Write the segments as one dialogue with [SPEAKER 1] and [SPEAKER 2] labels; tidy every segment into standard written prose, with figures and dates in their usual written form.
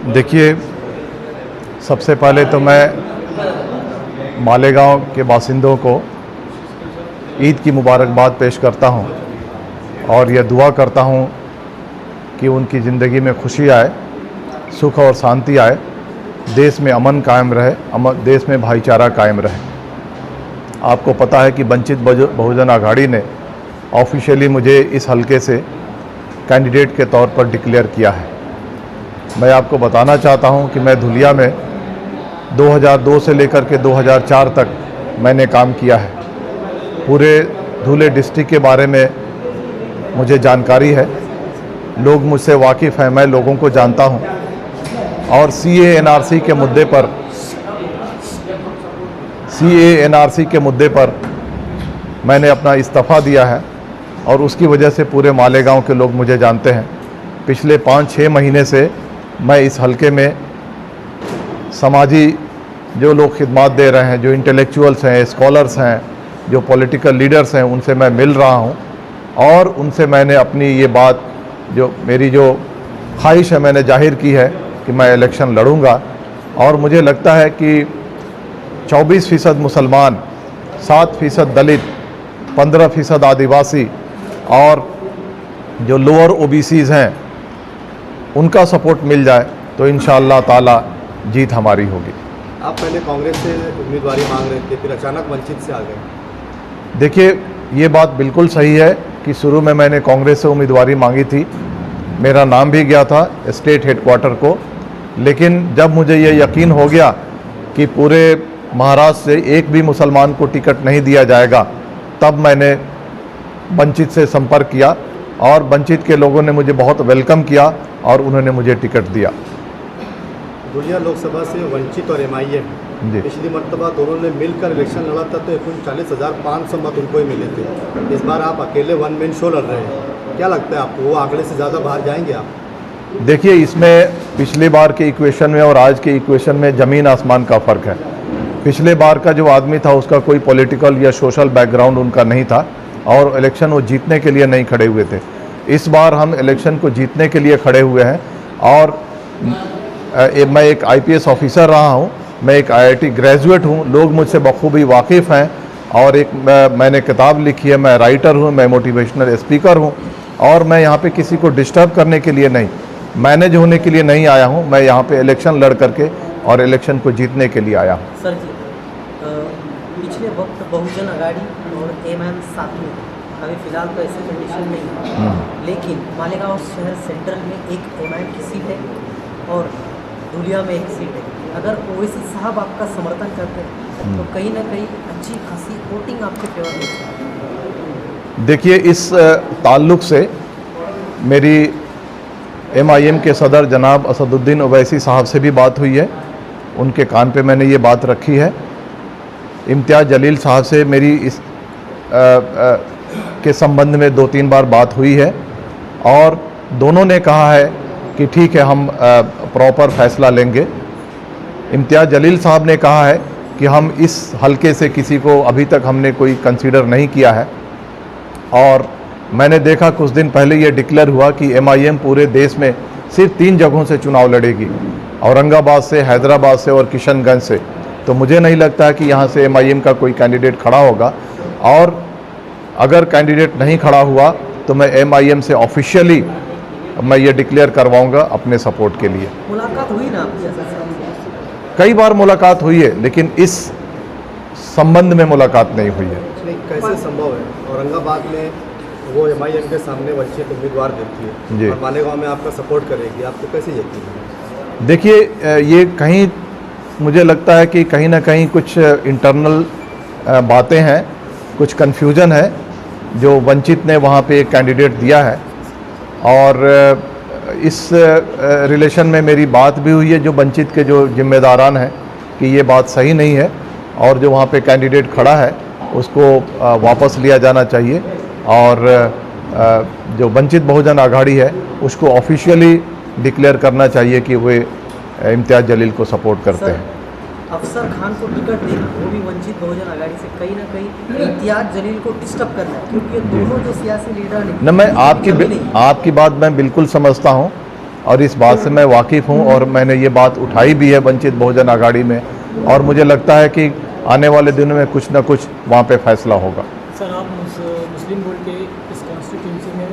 [SPEAKER 1] देखिए, सबसे पहले तो मैं मालेगांव के बासिंदों को ईद की मुबारकबाद पेश करता हूं और यह दुआ करता हूं कि उनकी ज़िंदगी में खुशी आए, सुख और शांति आए, देश में अमन कायम रहे, देश में भाईचारा कायम रहे। आपको पता है कि वंचित बहुजन आघाड़ी ने ऑफिशियली मुझे इस हलके से कैंडिडेट के तौर पर डिक्लेयर किया है। मैं आपको बताना चाहता हूं कि मैं धुलिया में 2002 से लेकर के 2004 तक मैंने काम किया है। पूरे धुले डिस्ट्रिक्ट के बारे में मुझे जानकारी है, लोग मुझसे वाकिफ़ हैं, मैं लोगों को जानता हूं। और CA-NRC के मुद्दे पर मैंने अपना इस्तीफ़ा दिया है और उसकी वजह से पूरे मालेगांव के लोग मुझे जानते हैं। पिछले 5-6 महीने से मैं इस हलके में समाजी जो लोग खिदमत दे रहे हैं, जो इंटेलेक्चुअल्स हैं, स्कॉलर्स हैं, जो पॉलिटिकल लीडर्स हैं, उनसे मैं मिल रहा हूं और उनसे मैंने अपनी ये बात, जो मेरी जो ख्वाहिश है, मैंने जाहिर की है कि मैं इलेक्शन लड़ूंगा। और मुझे लगता है कि 24% मुसलमान, 7% दलित, 15% आदिवासी और जो लोअर OBCs हैं उनका सपोर्ट मिल जाए तो इंशाअल्लाह ताला जीत हमारी होगी।
[SPEAKER 2] आप पहले कांग्रेस से उम्मीदवारी मांग रहे थे, फिर अचानक वंचित से आ गए।
[SPEAKER 1] देखिए, ये बात बिल्कुल सही है कि शुरू में मैंने कांग्रेस से उम्मीदवारी मांगी थी, मेरा नाम भी गया था स्टेट हेडक्वार्टर को, लेकिन जब मुझे ये यकीन हो गया कि पूरे महाराष्ट्र से एक भी मुसलमान को टिकट नहीं दिया जाएगा, तब मैंने वंचित से संपर्क किया और वंचित के लोगों ने मुझे बहुत वेलकम किया और उन्होंने मुझे टिकट दिया।
[SPEAKER 2] धुलिया लोकसभा से वंचित और MIM पिछली मरतबा दोनों ने मिलकर इलेक्शन लड़ा था तो 39,500 मत उनको ही मिले थे। इस बार आप अकेले वन मैन शो लड़ रहे हैं, क्या लगता है आपको, वो आंकड़े से ज़्यादा बाहर जाएंगे आप?
[SPEAKER 1] देखिए, इसमें पिछले बार के इक्वेशन में और आज के इक्वेशन में ज़मीन आसमान का फ़र्क है। पिछले बार का जो आदमी था उसका कोई पॉलिटिकल या सोशल बैकग्राउंड उनका नहीं था और इलेक्शन वो जीतने के लिए नहीं खड़े हुए थे। इस बार हम इलेक्शन को जीतने के लिए खड़े हुए हैं और मैं एक IPS ऑफिसर रहा हूं, मैं एक IIT ग्रेजुएट हूं, लोग मुझसे बखूबी वाकिफ़ हैं और मैंने किताब लिखी है, मैं राइटर हूं, मैं मोटिवेशनल स्पीकर हूं और मैं यहां पे किसी को डिस्टर्ब करने के लिए नहीं, मैनेज होने के लिए नहीं आया हूं। मैं यहां पे इलेक्शन लड़ करके और इलेक्शन को जीतने के लिए आया हूं।
[SPEAKER 3] सर जी, पिछले वक्त बहुजन आघाड़ी और MIM साथ में, अभी फिलहाल तो ऐसी कंडीशन नहीं है, लेकिन मालेगांव शहर सेंट्रल में एक MIM की सीट है और धुलिया में एक सीट है। अगर ओवैसी साहब आपका समर्थन करते हैं तो कहीं ना कहीं अच्छी खासी वोटिंग आपके फेवर में है।
[SPEAKER 1] देखिए, इस ताल्लुक़ से मेरी MIM के सदर जनाब असदुद्दीन ओवैसी साहब से भी बात हुई है, उनके कान पे मैंने ये बात रखी है। इम्तियाज़ जलील साहब से मेरी इस के संबंध में 2-3 बार बात हुई है और दोनों ने कहा है कि ठीक है, हम प्रॉपर फैसला लेंगे। इम्तियाज़ जलील साहब ने कहा है कि हम इस हलके से किसी को अभी तक हमने कोई कंसीडर नहीं किया है और मैंने देखा कुछ दिन पहले ये डिक्लेयर हुआ कि MIM पूरे देश में सिर्फ 3 जगहों से चुनाव लड़ेगी, औरंगाबाद से, हैदराबाद से और किशनगंज से। तो मुझे नहीं लगता है कि यहाँ से MIM का कोई कैंडिडेट खड़ा होगा और अगर कैंडिडेट नहीं खड़ा हुआ तो मैं MIM से ऑफिशियली मैं ये डिक्लेयर करवाऊंगा अपने सपोर्ट के लिए।
[SPEAKER 3] मुलाकात हुई ना आपकी?
[SPEAKER 1] कई बार मुलाकात हुई है लेकिन इस संबंध में मुलाकात नहीं हुई है।
[SPEAKER 2] नहीं, कैसे संभव है? औरंगाबाद में वो MIM के सामने वंचित उम्मीदवार देती है जी और मालेगांव में आपका सपोर्ट करेगी, आपको कैसे यकीन है?
[SPEAKER 1] देखिए, ये कहीं मुझे लगता है कि कहीं ना कहीं कुछ इंटरनल बातें हैं, कुछ कन्फ्यूजन है जो वंचित ने वहाँ पे एक कैंडिडेट दिया है और इस रिलेशन में मेरी बात भी हुई है जो वंचित के जो जिम्मेदारान हैं कि ये बात सही नहीं है और जो वहाँ पे कैंडिडेट खड़ा है उसको वापस लिया जाना चाहिए और जो वंचित बहुजन आघाड़ी है उसको ऑफिशियली डिक्लेयर करना चाहिए कि वे इम्तियाज़ जलील को सपोर्ट करते हैं।
[SPEAKER 3] अफसर खान को टिकट देना वो भी वंचित बहुजन आघाड़ी से कहीं ना कहीं इम्तियाज़ जलील को डिस्टर्ब करना है, क्योंकि दोनों जो सियासी लीडर हैं
[SPEAKER 1] न, मैं आपकी बात मैं बिल्कुल समझता हूँ और इस बात से मैं वाकिफ़ हूँ और मैंने ये बात उठाई भी है वंचित बहुजन आघाड़ी में, और मुझे लगता है कि आने वाले दिनों में कुछ ना कुछ वहाँ पे फैसला होगा।
[SPEAKER 4] सर, आप मुस्लिम बोल के इस कॉन्स्टिट्यूंसी में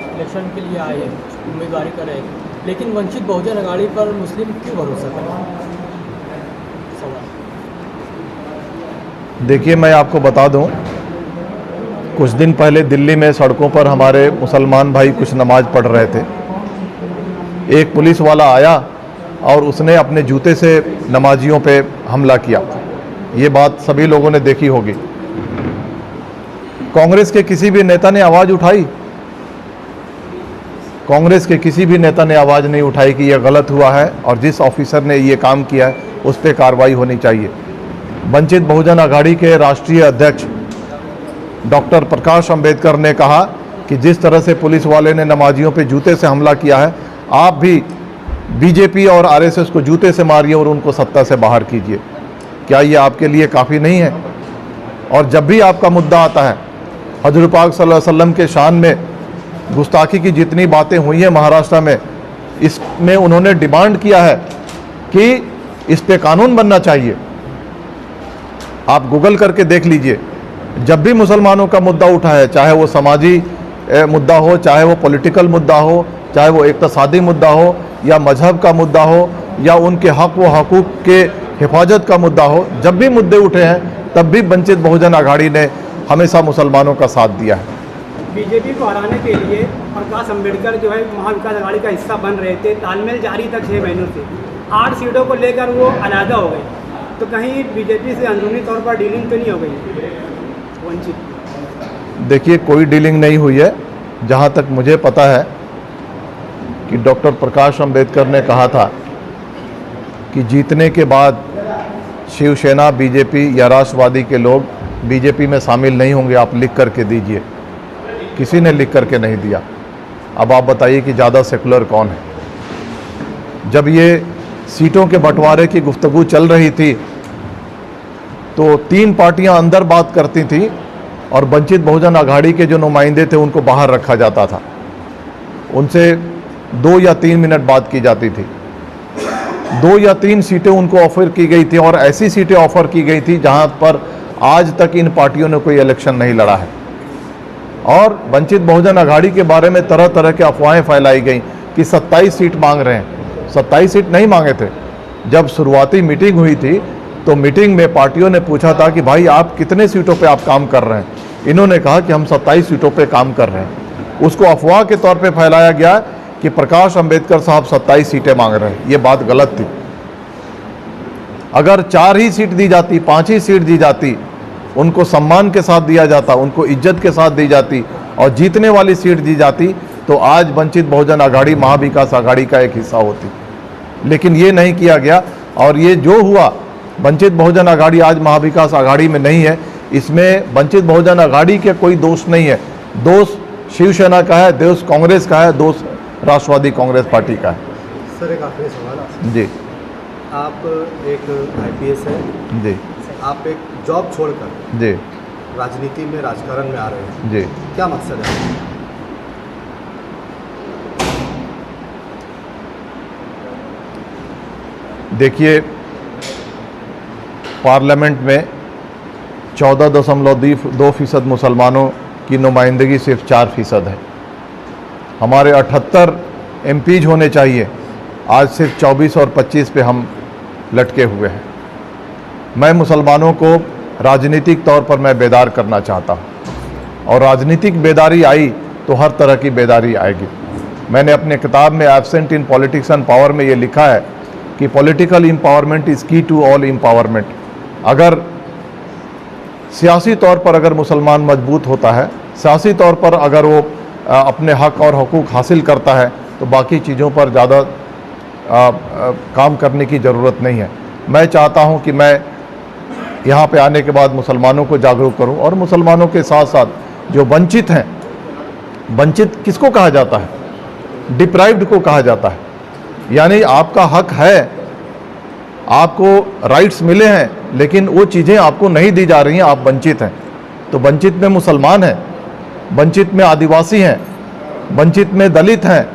[SPEAKER 4] इलेक्शन के लिए आए हैं, उम्मीदवारी कर रहे हैं, लेकिन वंचित बहुजन आघाड़ी पर मुस्लिम क्यों भरोसा करें?
[SPEAKER 1] देखिए, मैं आपको बता दूं, कुछ दिन पहले दिल्ली में सड़कों पर हमारे मुसलमान भाई कुछ नमाज पढ़ रहे थे। एक पुलिस वाला आया और उसने अपने जूते से नमाजियों पे हमला किया। ये बात सभी लोगों ने देखी होगी। कांग्रेस के किसी भी नेता ने आवाज़ उठाई? कांग्रेस के किसी भी नेता ने आवाज़ नहीं उठाई कि यह गलत हुआ है और जिस ऑफिसर ने ये काम किया है उस पर कार्रवाई होनी चाहिए। वंचित बहुजन आघाड़ी के राष्ट्रीय अध्यक्ष डॉक्टर प्रकाश अंबेडकर ने कहा कि जिस तरह से पुलिस वाले ने नमाजियों पे जूते से हमला किया है, आप भी बीजेपी और आरएसएस को जूते से मारिए और उनको सत्ता से बाहर कीजिए। क्या ये आपके लिए काफ़ी नहीं है? और जब भी आपका मुद्दा आता है, हज़रत पाक सल्लल्लाहु अलैहि वसल्लम के शान में गुस्ताखी की जितनी बातें हुई हैं महाराष्ट्र में, इसमें उन्होंने डिमांड किया है कि इस पे कानून बनना चाहिए। आप गूगल करके देख लीजिए, जब भी मुसलमानों का मुद्दा उठा है, चाहे वो समाजी मुद्दा हो, चाहे वो पॉलिटिकल मुद्दा हो, चाहे वो इक़्तिसादी मुद्दा हो, या मजहब का मुद्दा हो, या उनके हक़ व हकूक़ के हिफाजत का मुद्दा हो, जब भी मुद्दे उठे हैं तब भी वंचित बहुजन आघाड़ी ने हमेशा मुसलमानों का साथ दिया है।
[SPEAKER 5] बीजेपी को हराने के लिए प्रकाश अंबेडकर जो है महाविकास आघाड़ी का हिस्सा बन रहे थे। तालमेल जारी था 6 महीनों से। 8 सीटों को लेकर वो अलहदा हो गए, तो कहीं बीजेपी से अंदरूनी तौर पर डीलिंग तो नहीं हो गई वंचित?
[SPEAKER 1] देखिए, कोई डीलिंग नहीं हुई है। जहाँ तक मुझे पता है कि डॉक्टर प्रकाश अंबेडकर ने कहा था कि जीतने के बाद शिवसेना, बीजेपी या राष्ट्रवादी के लोग बीजेपी में शामिल नहीं होंगे, आप लिख करके दीजिए। किसी ने लिख करके नहीं दिया। अब आप बताइए कि ज़्यादा सेकुलर कौन है? जब ये सीटों के बंटवारे की गुफ्तगू चल रही थी तो 3 पार्टियां अंदर बात करती थी और वंचित बहुजन आघाड़ी के जो नुमाइंदे थे उनको बाहर रखा जाता था। उनसे 2 या 3 मिनट बात की जाती थी। 2 या 3 सीटें उनको ऑफर की गई थी और ऐसी सीटें ऑफर की गई थी जहां पर आज तक इन पार्टियों ने कोई इलेक्शन नहीं लड़ा है। और वंचित बहुजन आघाड़ी के बारे में तरह तरह के अफवाहें फैलाई गई कि 27 सीट मांग रहे हैं। 27 सीट नहीं मांगे थे। जब शुरुआती मीटिंग हुई थी तो मीटिंग में पार्टियों ने पूछा था कि भाई आप कितने सीटों पे आप काम कर रहे हैं? इन्होंने कहा कि हम 27 सीटों पे काम कर रहे हैं। उसको अफवाह के तौर पे फैलाया गया कि प्रकाश अंबेडकर साहब 27 सीटें मांग रहे हैं। ये बात गलत थी। अगर 4 ही सीट दी जाती, 5 ही सीट दी जाती, उनको सम्मान के साथ दिया जाता, उनको इज्जत के साथ दी जाती और जीतने वाली सीट दी जाती, तो आज वंचित बहुजन आघाड़ी महाविकास आघाड़ी का एक हिस्सा होती। लेकिन ये नहीं किया गया और ये जो हुआ, वंचित बहुजन आघाड़ी आज महाविकास आघाड़ी में नहीं है। इसमें वंचित बहुजन आघाड़ी के कोई दोष नहीं है। दोष शिवसेना का है, दोष कांग्रेस का है, दोष राष्ट्रवादी कांग्रेस पार्टी का है।
[SPEAKER 2] सर, एक आखिरी सवाल।
[SPEAKER 1] जी,
[SPEAKER 2] आप एक IPS है
[SPEAKER 1] जी,
[SPEAKER 2] आप एक जॉब छोड़कर
[SPEAKER 1] जी,
[SPEAKER 2] राजनीति में, राजकारण में आ रहे हैं,
[SPEAKER 1] जी।
[SPEAKER 2] क्या मकसद है?
[SPEAKER 1] देखिए, पार्लियामेंट में 14.2% मुसलमानों की नुमाइंदगी सिर्फ 4% है। हमारे 78 MPs होने चाहिए, आज सिर्फ 24 और 25 पे हम लटके हुए हैं। मैं मुसलमानों को राजनीतिक तौर पर मैं बेदार करना चाहता हूँ और राजनीतिक बेदारी आई तो हर तरह की बेदारी आएगी। मैंने अपने किताब में absent in politics and power में ये लिखा है कि पॉलिटिकल एम्पावरमेंट इज़ की टू ऑल एम्पावरमेंट। अगर सियासी तौर पर अगर मुसलमान मजबूत होता है, सियासी तौर पर अगर वो अपने हक और हुकूक हासिल करता है, तो बाकी चीज़ों पर ज़्यादा काम करने की ज़रूरत नहीं है। मैं चाहता हूँ कि मैं यहाँ पे आने के बाद मुसलमानों को जागरूक करूँ और मुसलमानों के साथ साथ जो वंचित हैं, वंचित किसको कहा जाता है? डिप्राइव्ड को कहा जाता है। यानी आपका हक है, आपको राइट्स मिले हैं, लेकिन वो चीज़ें आपको नहीं दी जा रही हैं, आप वंचित हैं। तो वंचित में मुसलमान हैं, वंचित में आदिवासी हैं, वंचित में दलित हैं,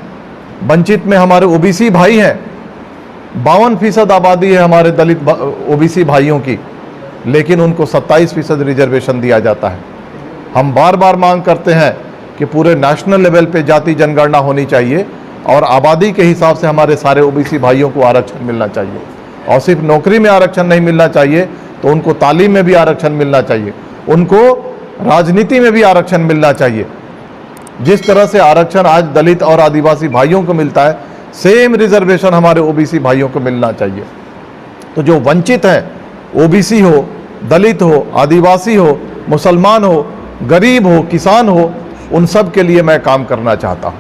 [SPEAKER 1] वंचित में हमारे ओबीसी भाई हैं, 52% आबादी है हमारे दलित ओबीसी भाइयों की, लेकिन उनको 27% रिजर्वेशन दिया जाता है। हम बार बार मांग करते हैं कि पूरे नेशनल लेवल पे जाति जनगणना होनी चाहिए और आबादी के हिसाब से हमारे सारे ओबीसी भाइयों को आरक्षण मिलना चाहिए। और सिर्फ नौकरी में आरक्षण नहीं मिलना चाहिए, तो उनको तालीम में भी आरक्षण मिलना चाहिए, उनको राजनीति में भी आरक्षण मिलना चाहिए। जिस तरह से आरक्षण आज दलित और आदिवासी भाइयों को मिलता है, सेम रिजर्वेशन हमारे ओबीसी भाइयों को मिलना चाहिए। तो जो वंचित हैं, ओबीसी हो, दलित हो, आदिवासी हो, मुसलमान हो, गरीब हो, किसान हो, उन सब के लिए मैं काम करना चाहता हूँ।